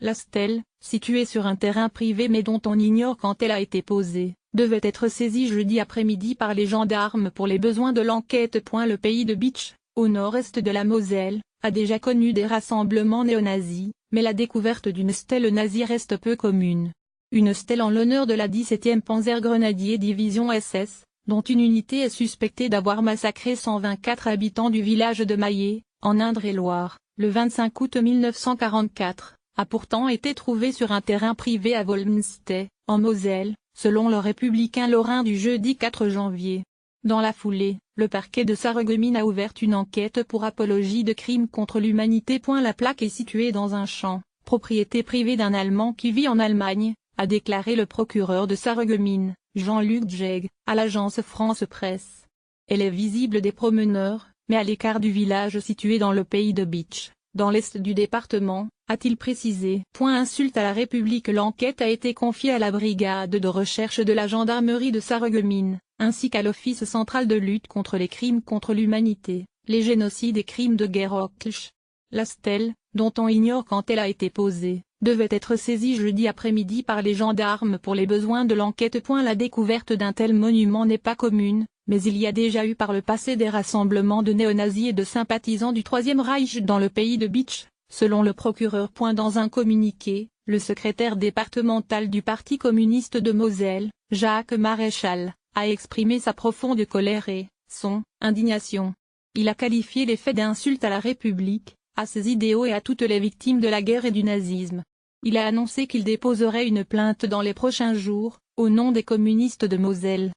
La stèle, située sur un terrain privé mais dont on ignore quand elle a été posée, devait être saisie jeudi après-midi par les gendarmes pour les besoins de l'enquête. Le pays de Bitche, au nord-est de la Moselle, a déjà connu des rassemblements néo-nazis, mais la découverte d'une stèle nazie reste peu commune. Une stèle en l'honneur de la 17e Panzergrenadier Division SS, dont une unité est suspectée d'avoir massacré 124 habitants du village de Maillé, en Indre-et-Loire, le 25 août 1944, a pourtant été trouvée sur un terrain privé à Wolmstedt, en Moselle, selon le Républicain lorrain du jeudi 4 janvier. Dans la foulée, le parquet de Sarreguemines a ouvert une enquête pour apologie de crimes contre l'humanité. La plaque est située dans un champ, propriété privée d'un Allemand qui vit en Allemagne, a déclaré le procureur de Sarreguemines, Jean-Luc Djeg, à l'agence France Presse. Elle est visible des promeneurs, mais à l'écart du village situé dans le pays de Bitche, dans l'est du département, a-t-il précisé. Insulte à la République. L'enquête a été confiée à la brigade de recherche de la gendarmerie de Sarreguemines, ainsi qu'à l'Office central de lutte contre les crimes contre l'humanité, les génocides et crimes de guerre OCLCH. La stèle, dont on ignore quand elle a été posée, devait être saisie jeudi après-midi par les gendarmes pour les besoins de l'enquête. La découverte d'un tel monument n'est pas commune, mais il y a déjà eu par le passé des rassemblements de néo-nazis et de sympathisants du Troisième Reich dans le pays de Bitche, selon le procureur. Dans un communiqué, le secrétaire départemental du Parti communiste de Moselle, Jacques Maréchal, a exprimé sa profonde colère et son indignation. Il a qualifié les faits d'insulte à la République, à ses idéaux et à toutes les victimes de la guerre et du nazisme. Il a annoncé qu'il déposerait une plainte dans les prochains jours, au nom des communistes de Moselle.